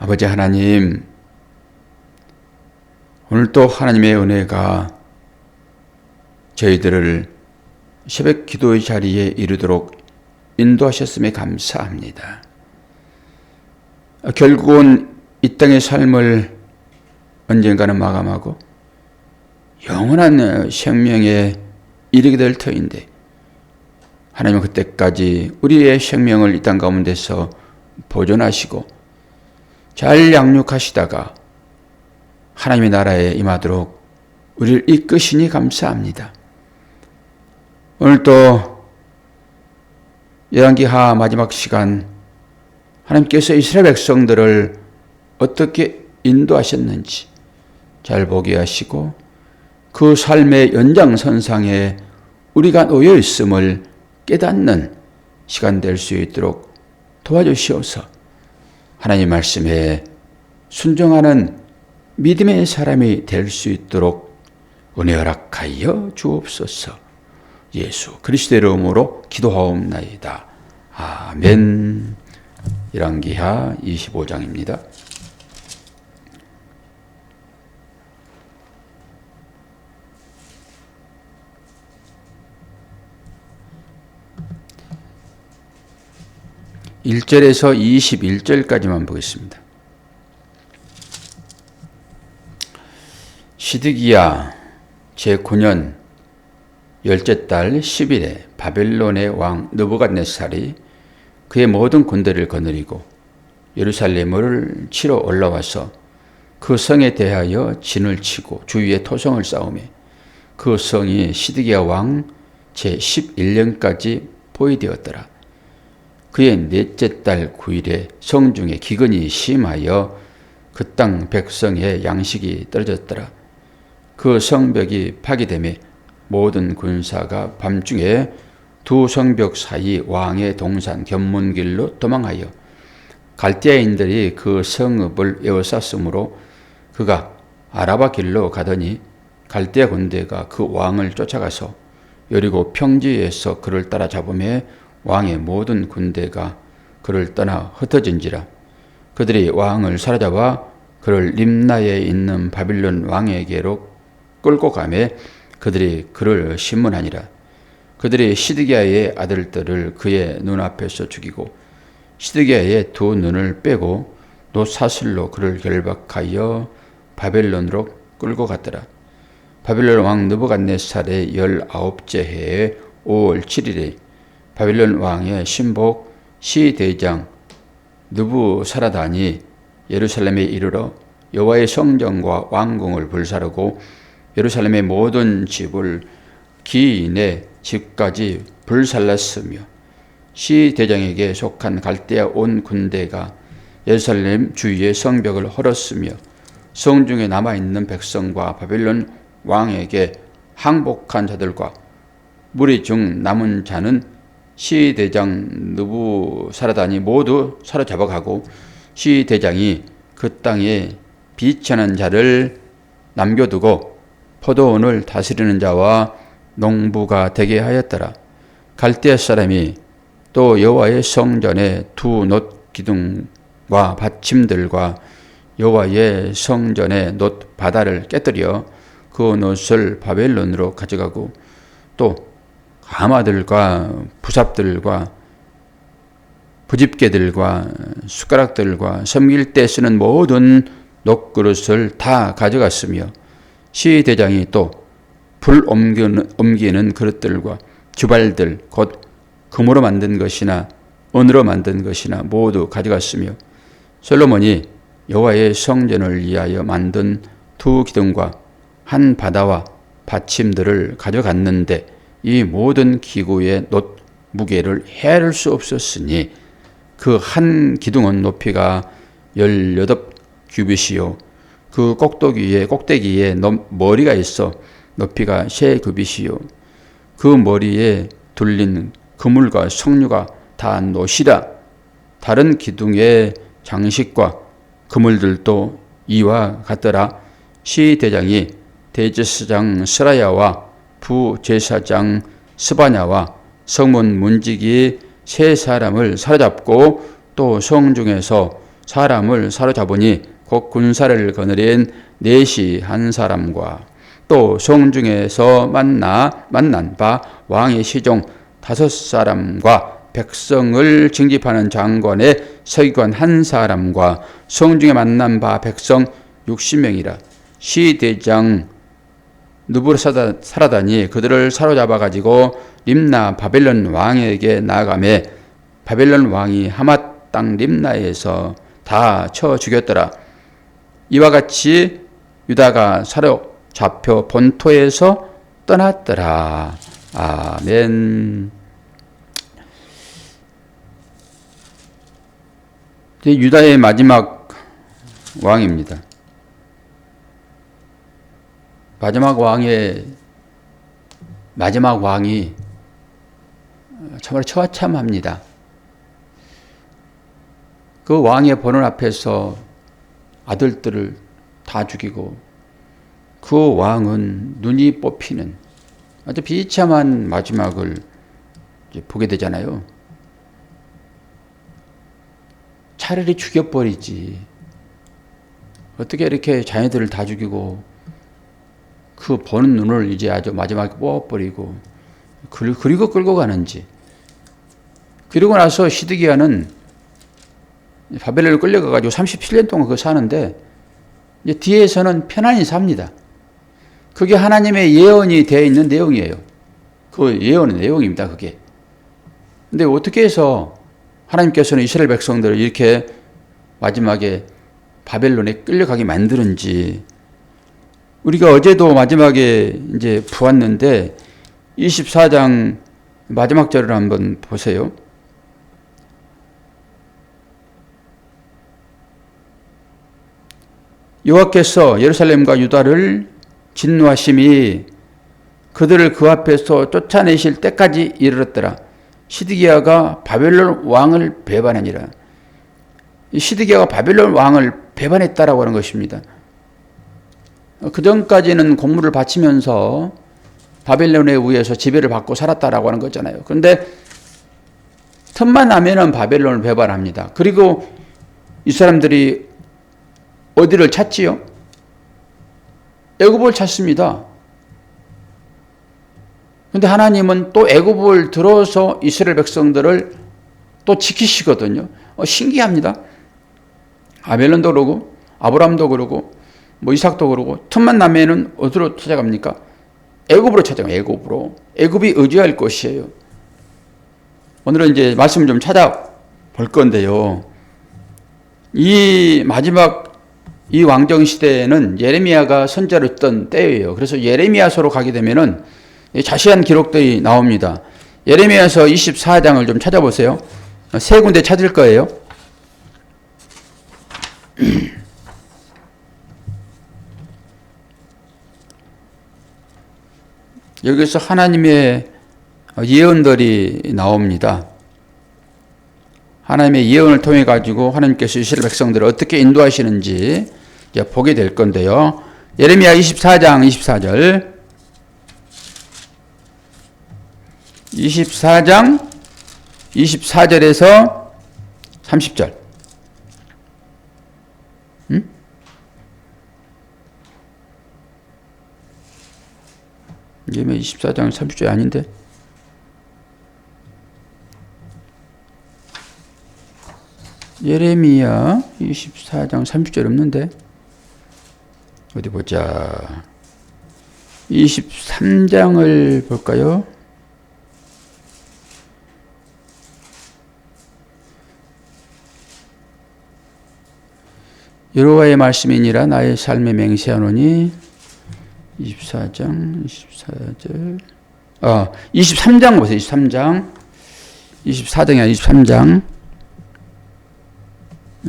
아버지 하나님, 오늘도 하나님의 은혜가 저희들을 새벽 기도의 자리에 이르도록 인도하셨음에 감사합니다. 결국은 이 땅의 삶을 언젠가는 마감하고 영원한 생명에 이르게 될 터인데, 하나님은 그때까지 우리의 생명을 이 땅 가운데서 보존하시고 잘 양육하시다가 하나님의 나라에 임하도록 우리를 이끄시니 감사합니다. 오늘도 열왕기하 마지막 시간, 하나님께서 이스라엘 백성들을 어떻게 인도하셨는지 잘 보게 하시고 그 삶의 연장선상에 우리가 놓여 있음을 깨닫는 시간 될 수 있도록 도와주시옵소서. 하나님 말씀에 순종하는 믿음의 사람이 될 수 있도록 은혜 허락하여 주옵소서. 예수 그리스도의 이름으로 기도하옵나이다. 아멘. 열왕기하 25장입니다. (1절에서) (21절까지만) 보겠습니다. 시드기야 제9년 열째 달 10일에 바벨론의 왕 느부갓네살이 그의 모든 군대를 거느리고 예루살렘을 치러 올라와서 그 성에 대하여 진을 치고 주위에 토성을 쌓으며 그 성이 시드기야 왕 제11년까지 포위되었더라. 그의 넷째 달 9일에 성중에 기근이 심하여 그 땅 백성의 양식이 떨어졌더라. 그 성벽이 파괴되매 모든 군사가 밤중에 두 성벽 사이 왕의 동산 견문길로 도망하여 갈대아인들이 그 성읍을 에워쌌으므로 그가 아라바 길로 가더니 갈대아 군대가 그 왕을 쫓아가서 여리고 평지에서 그를 따라잡으며 왕의 모든 군대가 그를 떠나 흩어진지라. 그들이 왕을 사로잡아 그를 림나에 있는 바빌론 왕에게로 끌고 가매 그들이 그를 심문하니라. 그들이 시드기야의 아들들을 그의 눈앞에서 죽이고 시드기야의 두 눈을 빼고 놋사슬로 그를 결박하여 바벨론으로 끌고 갔더라. 바벨론 왕 느부갓네살의 19째 해에 5월 7일에 바벨론 왕의 신복 시대장 느부사라단이 예루살렘에 이르러 여호와의 성전과 왕궁을 불사르고 예루살렘의 모든 집을 기인의 집까지 불살랐으며 시대장에게 속한 갈대아 온 군대가 예루살렘 주위의 성벽을 헐었으며 성중에 남아있는 백성과 바벨론 왕에게 항복한 자들과 무리 중 남은 자는 시대장 느부사라단이 모두 사로잡아가고 시대장이 그 땅에 비천한 자를 남겨두고 포도원을 다스리는 자와 농부가 되게 하였더라. 갈대아 사람이 또 여호와의 성전의 두 놋 기둥과 받침들과 여호와의 성전의 놋 바다를 깨뜨려 그 놋을 바벨론으로 가져가고 또 가마들과 부삽들과 부집개들과 숟가락들과 섬길 때 쓰는 모든 놋그릇을 다 가져갔으며 시대장이 또 불 옮기는 그릇들과 주발들 곧 금으로 만든 것이나 은으로 만든 것이나 모두 가져갔으며 솔로몬이 여호와의 성전을 위하여 만든 두 기둥과 한 바다와 받침들을 가져갔는데 이 모든 기구의 놋 무게를 헤아릴 수 없었으니 그 한 기둥은 높이가 18규빗이요 그 꼭대기에 머리가 있어 높이가 3규빗이요 그 머리에 둘린 그물과 석류가 다 놋이라. 다른 기둥의 장식과 그물들도 이와 같더라. 시대장이 대제사장 스라야와 부제사장 스바냐와 성문 문지기 세 사람을 사로잡고 또 성중에서 사람을 사로잡으니 곧 군사를 거느린 넷이 한 사람과 또 성중에서 만난 바 왕의 시종 5사람과 백성을 징집하는 장관의 서기관 1사람과 성중에 만난 바 백성 60명이라. 시대장 느부갓네살이 그들을 사로잡아 가지고 림나 바벨론 왕에게 나아가매 바벨론 왕이 하맛 땅 림나에서 다 쳐 죽였더라. 이와 같이 유다가 사로잡혀 본토에서 떠났더라. 아멘. 유다의 마지막 왕입니다. 마지막 왕이 정말 처참합니다. 그 왕의 보는 앞에서 아들들을 다 죽이고 그 왕은 눈이 뽑히는 아주 비참한 마지막을 보게 되잖아요. 차라리 죽여버리지. 어떻게 이렇게 자녀들을 다 죽이고 그 보는 눈을 이제 아주 마지막에 뽑아버리고 그리고 끌고 가는지. 그리고 나서 시드기야는 바벨론을 끌려가가지고 37년 동안 그거 사는데 이제 뒤에서는 편안히 삽니다. 그게 하나님의 예언이 되어 있는 내용이에요. 그 예언의 내용입니다. 그게. 근데 어떻게 해서 하나님께서는 이스라엘 백성들을 이렇게 마지막에 바벨론에 끌려가게 만드는지. 우리가 어제도 마지막에 이제 보았는데 24장 마지막 절을 한번 보세요. 여호와께서 예루살렘과 유다를 진노하심이 그들을 그 앞에서 쫓아내실 때까지 이르렀더라. 시드기야가 바벨론 왕을 배반하니라. 시드기야가 바벨론 왕을 배반했다라고 하는 것입니다. 그 전까지는 공물을 바치면서 바벨론에 의해서 지배를 받고 살았다라고 하는 거잖아요. 그런데 틈만 나면은 바벨론을 배반합니다. 그리고 이 사람들이 어디를 찾지요? 애굽을 찾습니다. 그런데 하나님은 또 애굽을 들어서 이스라엘 백성들을 또 지키시거든요. 신기합니다. 아벨론도 그러고 아브라함도 그러고 뭐 이삭도 그러고 틈만 나면은 어디로 찾아갑니까? 애굽으로 찾아가요. 애굽으로. 애굽이 의지할 것이에요. 오늘은 이제 말씀을 좀 찾아볼 건데요. 이 마지막 이 왕정 시대에는 예레미야가 선지자로 있던 때예요. 그래서 예레미야서로 가게 되면은 자세한 기록들이 나옵니다. 예레미야서 24장을 좀 찾아보세요. 세 군데 찾을 거예요. 여기서 하나님의 예언들이 나옵니다. 하나님의 예언을 통해 가지고 하나님께서 이스라엘 백성들을 어떻게 인도하시는지 이제 보게 될 건데요. 예레미야 24장 24절 24장 24절에서 30절 예레미야 24장 30절이 아닌데 예레미야 24장 30절 없는데 어디 보자. 23장을 볼까요? 여호와의 말씀이니라 나의 삶에 맹세하노니 24장 24절 23장 보세요. 23장 24장이 아니라 23장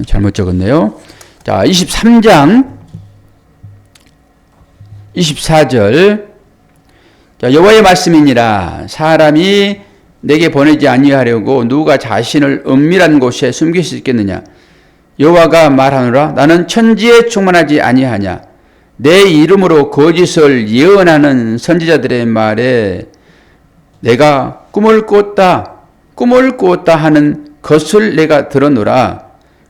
잘못 적었네요. 자, 23장 24절. 자, 여호와의 말씀이니라 사람이 내게 보내지 아니하려고 누가 자신을 은밀한 곳에 숨길 수 있겠느냐. 여호와가 말하노라 나는 천지에 충만하지 아니하냐. 내 이름으로 거짓을 예언하는 선지자들의 말에 내가 꿈을 꾸었다 하는 것을 내가 들었노라.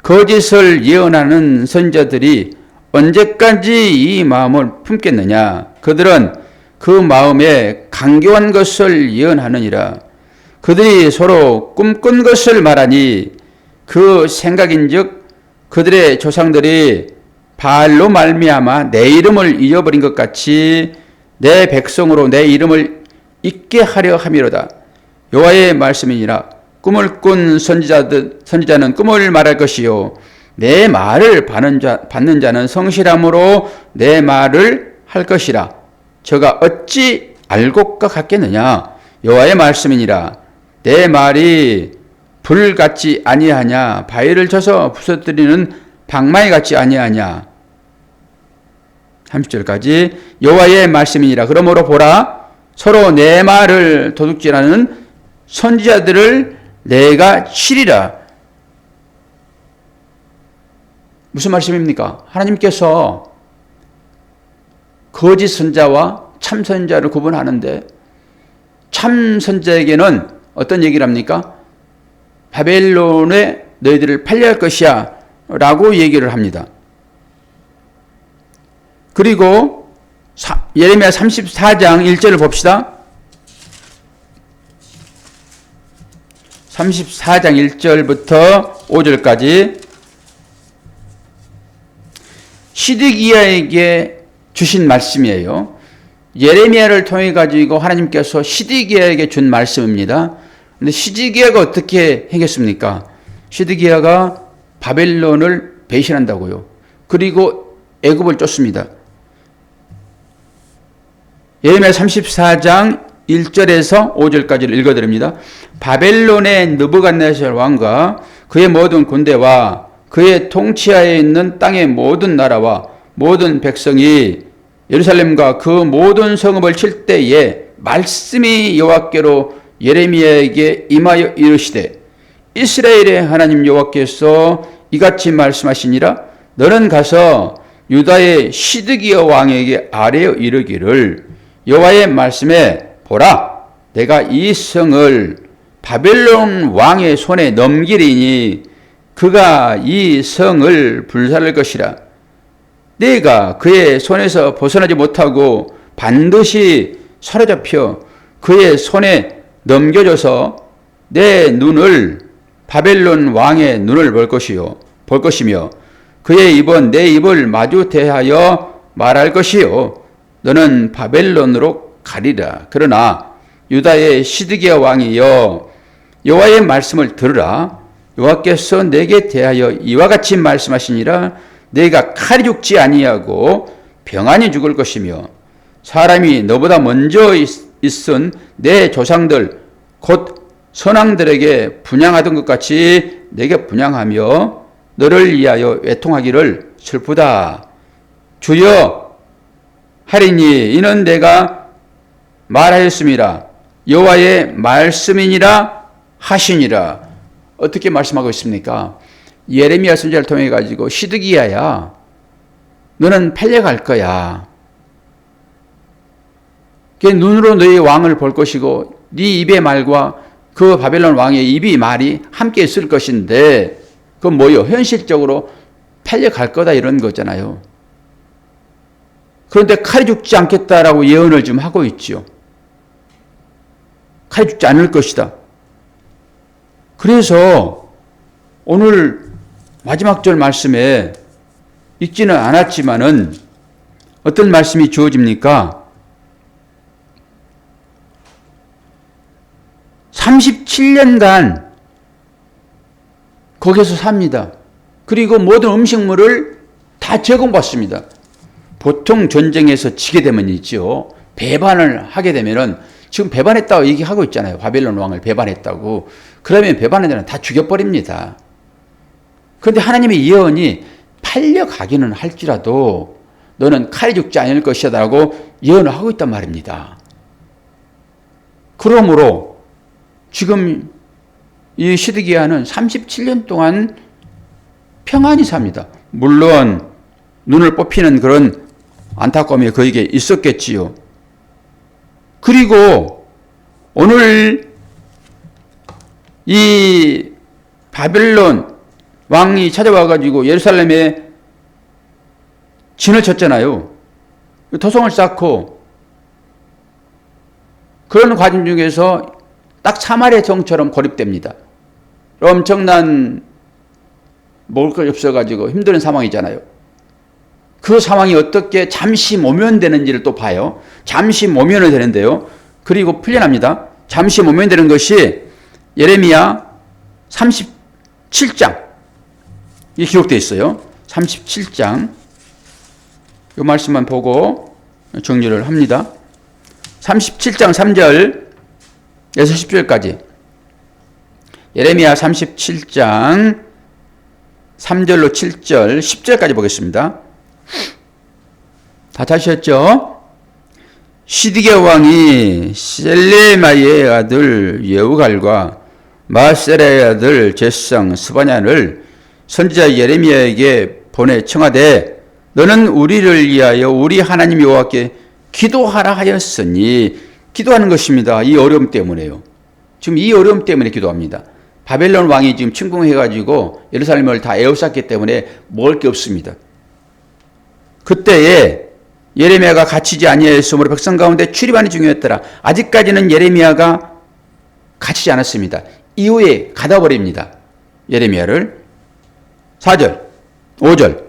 거짓을 예언하는 선지자들이 언제까지 이 마음을 품겠느냐? 그들은 그 마음에 강교한 것을 예언하느니라. 그들이 서로 꿈꾼 것을 말하니 그 생각인즉 그들의 조상들이 바알로 말미암아 내 이름을 잊어버린 것 같이 내 백성으로 내 이름을 잊게 하려 함이로다. 여호와의 말씀이니라. 꿈을 꾼 선지자는 꿈을 말할 것이요 내 말을 받는 자는 성실함으로 내 말을 할 것이라. 저가 어찌 알곡과 같겠느냐? 여호와의 말씀이니라. 내 말이 불 같지 아니하냐? 바위를 쳐서 부서뜨리는 방망이 같지 아니하냐? 30절까지 여호와의 말씀이니라. 그러므로 보라, 서로 내 말을 도둑질하는 선지자들을 내가 치리라. 무슨 말씀입니까? 하나님께서 거짓 선자와 참 선자를 구분하는데 참 선자에게는 어떤 얘기를 합니까? 바벨론에 너희들을 팔려할 것이야 라고 얘기를 합니다. 그리고 예레미야 34장 1절을 봅시다. 34장 1절부터 5절까지 시드기야에게 주신 말씀이에요. 예레미야를 통해 가지고 하나님께서 시드기야에게 준 말씀입니다. 근데 시드기야가 어떻게 행했습니까? 시드기야가 바벨론을 배신한다고요. 그리고 애굽을 쫓습니다. 예레미야 34장 1절에서 5절까지를 읽어드립니다. 바벨론의 느부갓네살 왕과 그의 모든 군대와 그의 통치하에 있는 땅의 모든 나라와 모든 백성이 예루살렘과 그 모든 성읍을 칠 때에 말씀이 여호와께로 예레미야에게 임하여 이르시되 이스라엘의 하나님 여호와께서 이같이 말씀하시니라. 너는 가서 유다의 시드기야 왕에게 아뢰어 이르기를 여호와의 말씀에 보라, 내가 이 성을 바벨론 왕의 손에 넘기리니 그가 이 성을 불살할 것이라. 내가 그의 손에서 벗어나지 못하고 반드시 사로잡혀 그의 손에 넘겨져서 내 눈을 바벨론 왕의 눈을 볼 것이며 그의 입은 내 입을 마주 대하여 말할 것이요 너는 바벨론으로 가리라. 그러나 유다의 시드기야 왕이여 여호와의 말씀을 들으라. 여호와께서 내게 대하여 이와 같이 말씀하시니라. 내가 칼이 죽지 아니하고 병안이 죽을 것이며 사람이 너보다 먼저 있은 내 조상들 곧 선왕들에게 분향하던 것 같이 내게 분향하며 너를 위하여 애통하기를 슬프다. 주여 하리니 이는 내가 말하였음이라. 여호와의 말씀이니라 하시니라. 어떻게 말씀하고 있습니까? 예레미야 선지자를 통해 가지고 시드기야야 너는 팔려갈 거야. 그 눈으로 너희 왕을 볼 것이고 네 입의 말과 그 바벨론 왕의 입이 말이 함께 있을 것인데 그건 뭐요? 현실적으로 팔려갈 거다 이런 거잖아요. 그런데 칼이 죽지 않겠다라고 예언을 좀 하고 있죠. 칼이 죽지 않을 것이다. 그래서 오늘 마지막 절 말씀에 읽지는 않았지만은 어떤 말씀이 주어집니까? 37년간 거기서 삽니다. 그리고 모든 음식물을 다 제공받습니다. 보통 전쟁에서 지게 되면이죠. 배반을 하게 되면은 지금 배반했다고 얘기하고 있잖아요. 바벨론 왕을 배반했다고. 그러면 배반한 자는 다 죽여버립니다. 그런데 하나님의 예언이 팔려가기는 할지라도 너는 칼이 죽지 않을 것이다 라고 예언을 하고 있단 말입니다. 그러므로 지금 이 시드기야는 37년 동안 평안히 삽니다. 물론 눈을 뽑히는 그런 안타까움이 그에게 있었겠지요. 그리고 오늘 이 바벨론 왕이 찾아와가지고 예루살렘에 진을 쳤잖아요. 토성을 쌓고 그런 과정 중에서 딱 사마리아 성처럼 고립됩니다. 엄청난 먹을 것 없어가지고 힘든 상황이잖아요. 그 상황이 어떻게 잠시 모면되는지를 또 봐요. 잠시 모면을 되는데요. 그리고 풀려납니다. 잠시 모면되는 것이 예레미야 37장 이게 기록되어 있어요. 37장 이 말씀만 보고 정리를 합니다. 37장 3절에서 10절까지 예레미야 37장 3절로 7절 10절까지 보겠습니다. 다 찾으셨죠? 시드기야 왕이 셀레마의 아들 여우갈과 마세라의 아들 제상 스바냐를 선지자 예레미야에게 보내 청하되 너는 우리를 위하여 우리 하나님 여호와께 기도하라 하였으니 기도하는 것입니다. 이 어려움 때문에요. 지금 이 어려움 때문에 기도합니다. 바벨론 왕이 지금 침공해가지고 예루살렘을 다 에워쌌기 때문에 먹을 게 없습니다. 그때에 예레미야가 갇히지 아니하였으므로 백성 가운데 출입안이 중요했더라. 아직까지는 예레미야가 갇히지 않았습니다. 이후에 가둬버립니다. 예레미야를. 4절, 5절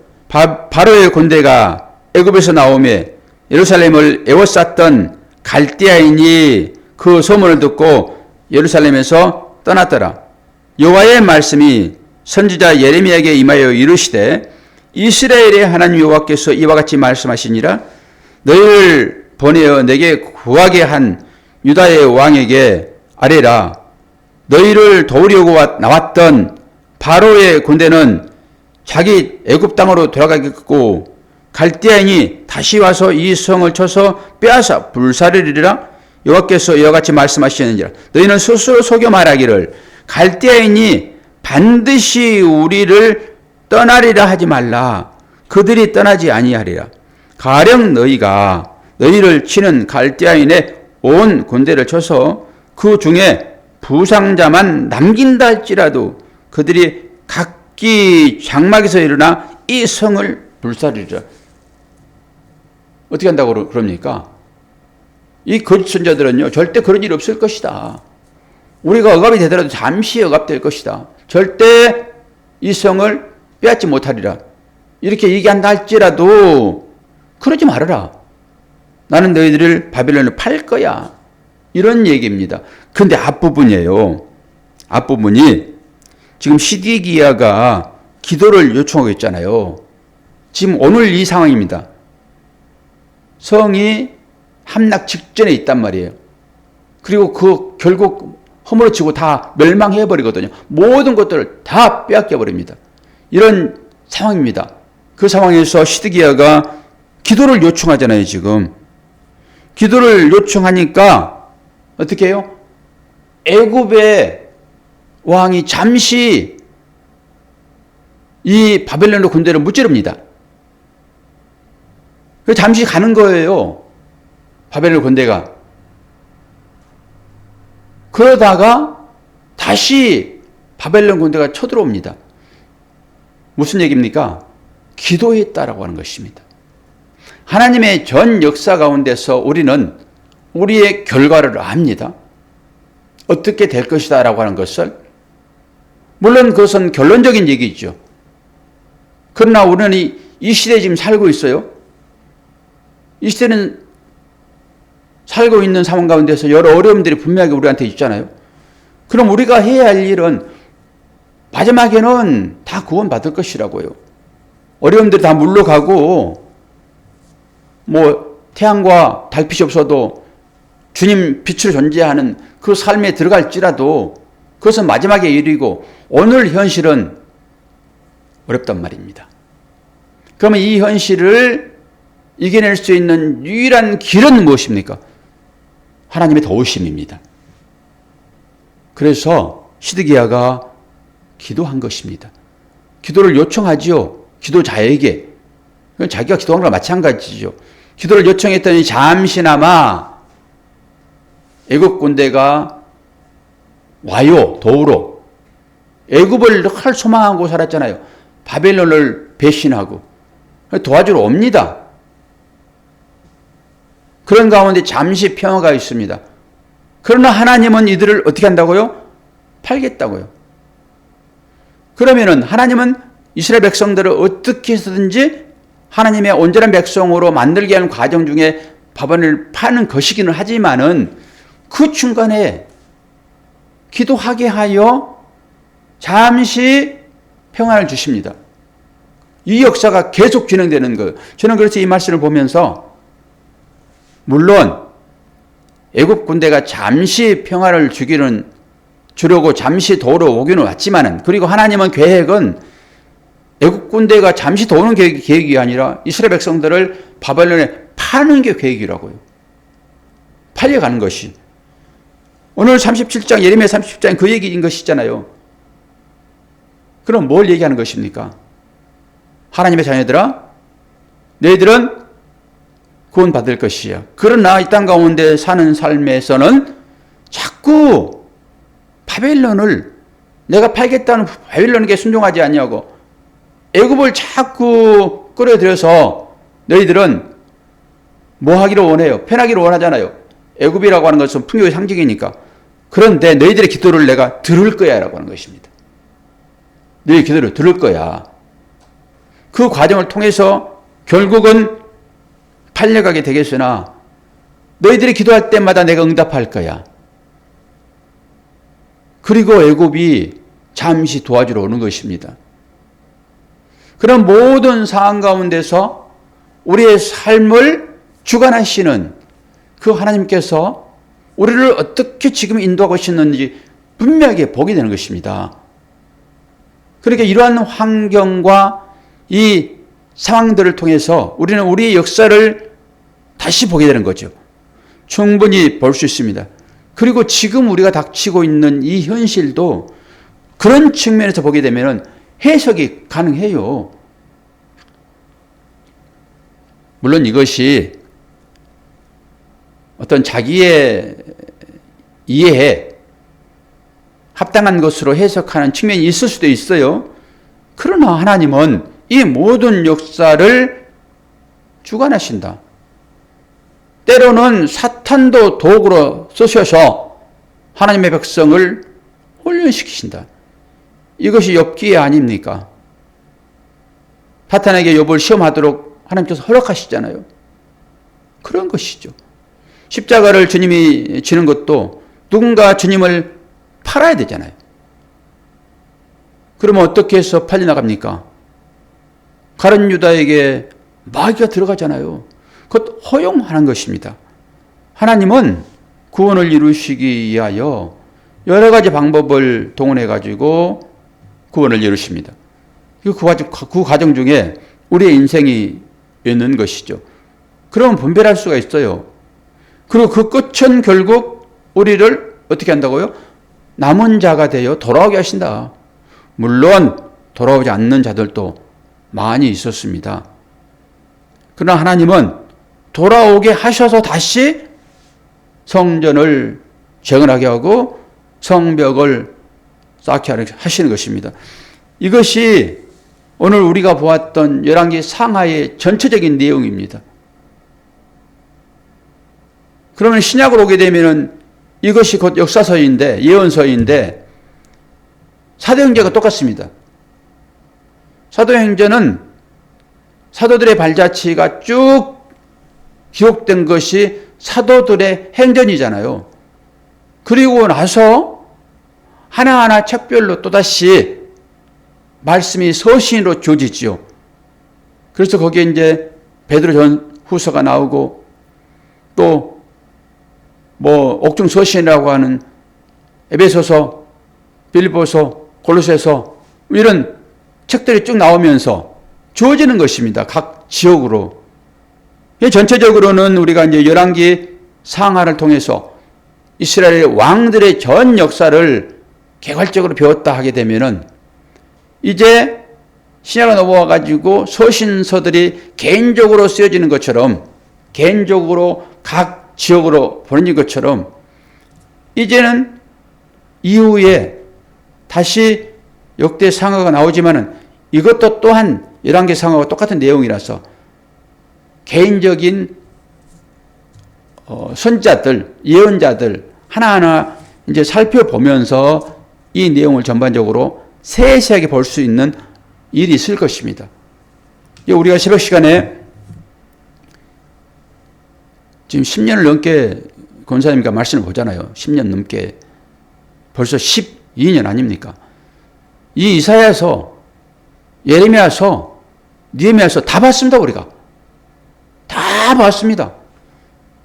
바로의 군대가 애굽에서 나오매 예루살렘을 에워쌌던 갈대아인이 그 소문을 듣고 예루살렘에서 떠났더라. 여호와의 말씀이 선지자 예레미야에게 임하여 이르시되 이스라엘의 하나님 여호와께서 이와 같이 말씀하시니라. 너희를 보내어 내게 구하게 한 유다의 왕에게 아뢰라. 너희를 도우려고 나왔던 바로의 군대는 자기 애굽 땅으로 돌아가겠고 갈대아인이 다시 와서 이 성을 쳐서 빼앗아 불사르리라. 여호와께서 이와 같이 말씀하시느니라. 너희는 스스로 속여 말하기를 갈대아인이 반드시 우리를 떠나리라 하지 말라. 그들이 떠나지 아니하리라. 가령 너희가 너희를 치는 갈대아인의 온 군대를 쳐서 그 중에 부상자만 남긴다 할지라도 그들이 각기 장막에서 일어나 이 성을 불사르리라. 어떻게 한다고 그럽니까? 이 거짓 선자들은요 절대 그런 일 없을 것이다. 우리가 억압이 되더라도 잠시 억압될 것이다. 절대 이 성을 빼앗지 못하리라. 이렇게 얘기한다 할지라도 그러지 말아라. 나는 너희들을 바벨론에 팔 거야. 이런 얘기입니다. 근데 앞부분이에요. 앞부분이 지금 시드기야가 기도를 요청하고 있잖아요. 지금 오늘 이 상황입니다. 성이 함락 직전에 있단 말이에요. 그리고 그 결국 허물어지고 다 멸망해버리거든요. 모든 것들을 다 빼앗겨버립니다. 이런 상황입니다. 그 상황에서 시드기야가 기도를 요청하잖아요. 지금 기도를 요청하니까 어떻게 해요? 애굽의 왕이 잠시 이 바벨론 군대를 무찌릅니다. 잠시 가는 거예요. 바벨론 군대가. 그러다가 다시 바벨론 군대가 쳐들어옵니다. 무슨 얘기입니까? 기도했다라고 하는 것입니다. 하나님의 전 역사 가운데서 우리는 우리의 결과를 압니다. 어떻게 될 것이다 라고 하는 것을. 물론 그것은 결론적인 얘기죠. 그러나 우리는 이 시대에 지금 살고 있어요. 이 시대는 살고 있는 상황 가운데서 여러 어려움들이 분명하게 우리한테 있잖아요. 그럼 우리가 해야 할 일은 마지막에는 다 구원받을 것이라고요. 어려움들이 다 물러가고 태양과 달빛이 없어도 주님 빛으로 존재하는 그 삶에 들어갈지라도 그것은 마지막의 일이고 오늘 현실은 어렵단 말입니다. 그러면 이 현실을 이겨낼 수 있는 유일한 길은 무엇입니까? 하나님의 도우심입니다. 그래서 시드기야가 기도한 것입니다. 기도를 요청하지요. 기도자에게. 자기가 기도한 거랑 마찬가지죠. 기도를 요청했더니 잠시나마 애국 군대가 와요. 도우러. 애굽을 할 소망하고 살았잖아요. 바벨론을 배신하고 도와주러 옵니다. 그런 가운데 잠시 평화가 있습니다. 그러나 하나님은 이들을 어떻게 한다고요? 팔겠다고요. 그러면은 하나님은 이스라엘 백성들을 어떻게 해서든지 하나님의 온전한 백성으로 만들게 하는 과정 중에 바벨론을 파는 것이기는 하지만은 그 중간에 기도하게 하여 잠시 평안을 주십니다. 이 역사가 계속 진행되는 거예요. 저는 그래서 이 말씀을 보면서 물론 애굽 군대가 잠시 평화를 주려고 잠시 도우러 오기는 왔지만은, 그리고 하나님은 계획은 애굽 군대가 잠시 도우는 계획이 아니라 이스라엘 백성들을 바벨론에 파는 게 계획이라고요. 팔려가는 것이. 오늘 37장, 예레미야 37장 그 얘기인 것이잖아요. 그럼 뭘 얘기하는 것입니까? 하나님의 자녀들아, 너희들은 구원받을 것이야. 그러나 이 땅 가운데 사는 삶에서는 자꾸 바벨론을, 내가 팔겠다는 바벨론에게 순종하지 아니하고 애굽을 자꾸 끌어들여서 너희들은 뭐 하기를 원해요? 편하기를 원하잖아요. 애굽이라고 하는 것은 풍요의 상징이니까. 그런데 너희들의 기도를 내가 들을 거야 라고 하는 것입니다. 너희 기도를 들을 거야. 그 과정을 통해서 결국은 팔려가게 되겠으나 너희들이 기도할 때마다 내가 응답할 거야. 그리고 애굽이 잠시 도와주러 오는 것입니다. 그런 모든 상황 가운데서 우리의 삶을 주관하시는 그 하나님께서 우리를 어떻게 지금 인도하고 계시는지 분명하게 보게 되는 것입니다. 그러니까 이러한 환경과 이 상황들을 통해서 우리는 우리의 역사를 다시 보게 되는 거죠. 충분히 볼 수 있습니다. 그리고 지금 우리가 닥치고 있는 이 현실도 그런 측면에서 보게 되면 해석이 가능해요. 물론 이것이 어떤 자기의 이해에 합당한 것으로 해석하는 측면이 있을 수도 있어요. 그러나 하나님은 이 모든 역사를 주관하신다. 때로는 사탄도 도구로 쓰셔서 하나님의 백성을 훈련시키신다. 이것이 욥기의 아닙니까? 사탄에게 욥을 시험하도록 하나님께서 허락하시잖아요. 그런 것이죠. 십자가를 주님이 지는 것도 누군가 주님을 팔아야 되잖아요. 그러면 어떻게 해서 팔려나갑니까? 가룟 유다에게 마귀가 들어가잖아요. 그것 허용하는 것입니다. 하나님은 구원을 이루시기 위하여 여러 가지 방법을 동원해 가지고 구원을 이루십니다. 그 과정 중에 우리의 인생이 있는 것이죠. 그러면 분별할 수가 있어요. 그리고 그 끝은 결국 우리를 어떻게 한다고요? 남은 자가 되어 돌아오게 하신다. 물론 돌아오지 않는 자들도 많이 있었습니다. 그러나 하나님은 돌아오게 하셔서 다시 성전을 재건하게 하고 성벽을 쌓게 하시는 것입니다. 이것이 오늘 우리가 보았던 열왕기 상하의 전체적인 내용입니다. 그러면 신약으로 오게 되면 이것이 곧 역사서인데, 예언서인데 사도행전과 똑같습니다. 사도행전은 사도들의 발자취가 쭉 기록된 것이 사도들의 행전이잖아요. 그리고 나서 하나하나 책별로 또다시 말씀이 서신으로 주어지죠. 그래서 거기에 이제 베드로 후서가 나오고 또 옥중 서신이라고 하는 에베소서, 빌립보서, 골로새서 이런 책들이 쭉 나오면서 주어지는 것입니다. 각 지역으로. 전체적으로는 우리가 이제 열왕기 상하를 통해서 이스라엘 왕들의 전 역사를 개괄적으로 배웠다 하게 되면은 이제 신약을 넘어와 가지고 서신서들이 개인적으로 쓰여지는 것처럼, 개인적으로 각 지역으로 보내진 것처럼 이제는 이후에 다시 역대 상어가 나오지만은 이것도 또한 11개 상어와 똑같은 내용이라서 개인적인 선자들, 예언자들 하나하나 이제 살펴보면서 이 내용을 전반적으로 세세하게 볼 수 있는 일이 있을 것입니다. 우리가 새벽 시간에 지금 10년을 넘게 권사님과 말씀을 보잖아요. 10년 넘게. 벌써 12년 아닙니까? 이 이사야서, 예레미야서, 느헤미야서 다 봤습니다, 우리가. 다 봤습니다.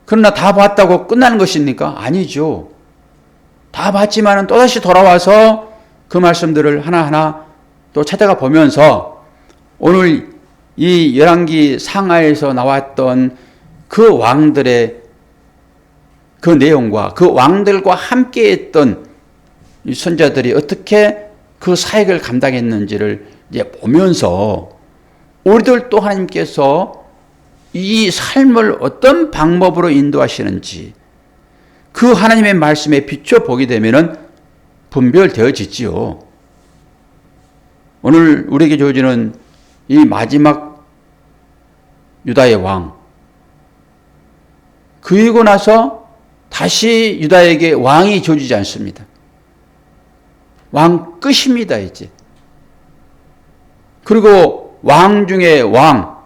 그러나 다 봤다고 끝나는 것입니까? 아니죠. 다 봤지만은 또다시 돌아와서 그 말씀들을 하나하나 또 찾아가 보면서 오늘 이 열왕기 상하에서 나왔던 그 왕들의 그 내용과 그 왕들과 함께 했던 이 선자들이 어떻게 그 사역을 감당했는지를 이제 보면서 우리들도 하나님께서 이 삶을 어떤 방법으로 인도하시는지 그 하나님의 말씀에 비춰보게 되면은 분별되어지지요. 오늘 우리에게 주어지는 이 마지막 유다의 왕, 그리고 나서 다시 유다에게 왕이 주어지지 않습니다. 왕 끝입니다, 이제. 그리고 왕 중에 왕,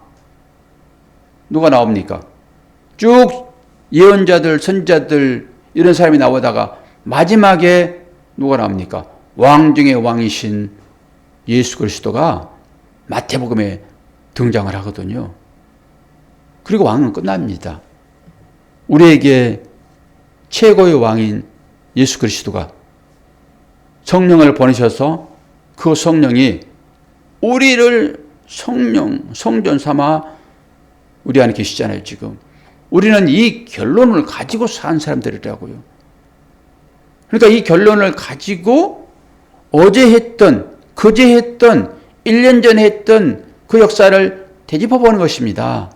누가 나옵니까? 쭉 예언자들, 선자들, 이런 사람이 나오다가 마지막에 누가 나옵니까? 왕 중에 왕이신 예수 그리스도가 마태복음에 등장을 하거든요. 그리고 왕은 끝납니다. 우리에게 최고의 왕인 예수 그리스도가 성령을 보내셔서 그 성령이 우리를 성전 삼아 우리 안에 계시잖아요, 지금. 우리는 이 결론을 가지고 산 사람들이라고요. 그러니까 이 결론을 가지고 어제 했던, 그제 했던, 1년 전에 했던 그 역사를 되짚어 보는 것입니다.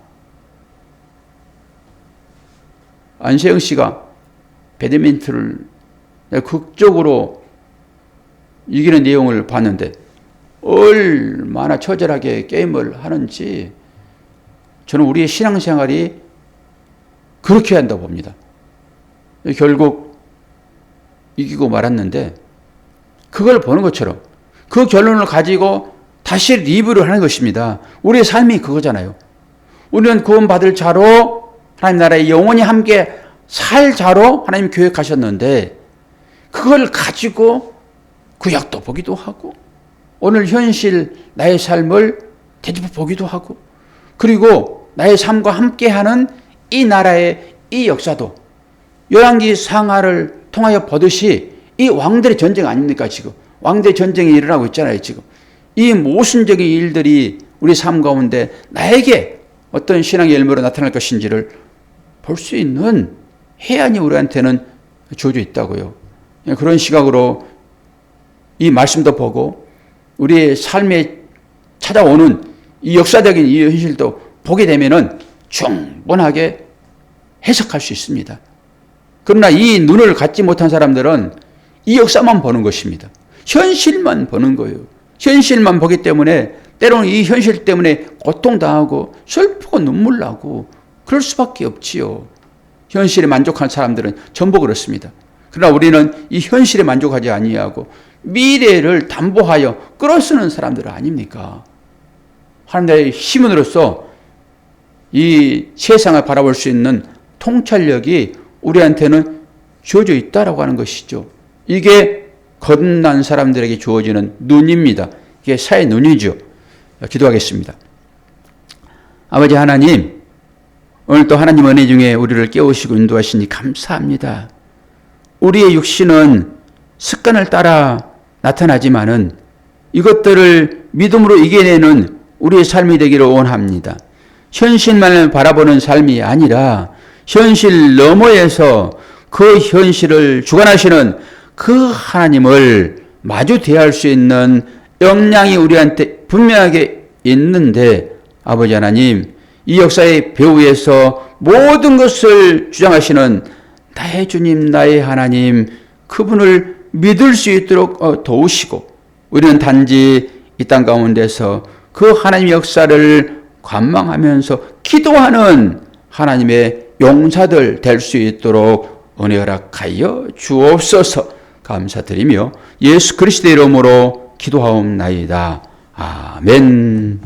안세영 씨가 배드민턴을 극적으로 이기는 내용을 봤는데 얼마나 처절하게 게임을 하는지 저는 우리의 신앙생활이 그렇게 한다고 봅니다. 결국 이기고 말았는데 그걸 보는 것처럼 그 결론을 가지고 다시 리뷰를 하는 것입니다. 우리의 삶이 그거잖아요. 우리는 구원받을 자로 하나님 나라에 영원히 함께 살 자로 하나님 계획하셨는데 그걸 가지고 구약도 보기도 하고 오늘 현실 나의 삶을 되짚어 보기도 하고 그리고 나의 삶과 함께하는 이 나라의 이 역사도 열왕기 상하를 통하여 보듯이 이 왕들의 전쟁 아닙니까 지금. 왕들의 전쟁이 일어나고 있잖아요 지금. 이 모순적인 일들이 우리 삶 가운데 나에게 어떤 신앙의 열매로 나타날 것인지를 볼 수 있는 해안이 우리한테는 주어져 있다고요. 그런 시각으로 이 말씀도 보고 우리의 삶에 찾아오는 이 역사적인 이 현실도 보게 되면은 충분하게 해석할 수 있습니다. 그러나 이 눈을 갖지 못한 사람들은 이 역사만 보는 것입니다. 현실만 보는 거예요. 현실만 보기 때문에 때로는 이 현실 때문에 고통당하고 슬프고 눈물 나고 그럴 수밖에 없지요. 현실에 만족한 사람들은 전부 그렇습니다. 그러나 우리는 이 현실에 만족하지 아니하고 미래를 담보하여 끌어쓰는 사람들 아닙니까? 하나님의 시민으로서 이 세상을 바라볼 수 있는 통찰력이 우리한테는 주어져 있다라고 하는 것이죠. 이게 거듭난 사람들에게 주어지는 눈입니다. 이게 사의 눈이죠. 기도하겠습니다. 아버지 하나님, 오늘 또 하나님 은혜 중에 우리를 깨우시고 인도하시니 감사합니다. 우리의 육신은 습관을 따라 나타나지만은 이것들을 믿음으로 이겨내는 우리의 삶이 되기를 원합니다. 현실만을 바라보는 삶이 아니라 현실 너머에서 그 현실을 주관하시는 그 하나님을 마주 대할 수 있는 역량이 우리한테 분명하게 있는데 아버지 하나님, 이 역사의 배후에서 모든 것을 주장하시는 나의 주님, 나의 하나님, 그분을 믿을 수 있도록 도우시고 우리는 단지 이 땅 가운데서 그 하나님의 역사를 관망하면서 기도하는 하나님의 용사들 될 수 있도록 은혜 허락하여 주옵소서. 감사드리며 예수 그리스도의 이름으로 기도하옵나이다. 아멘.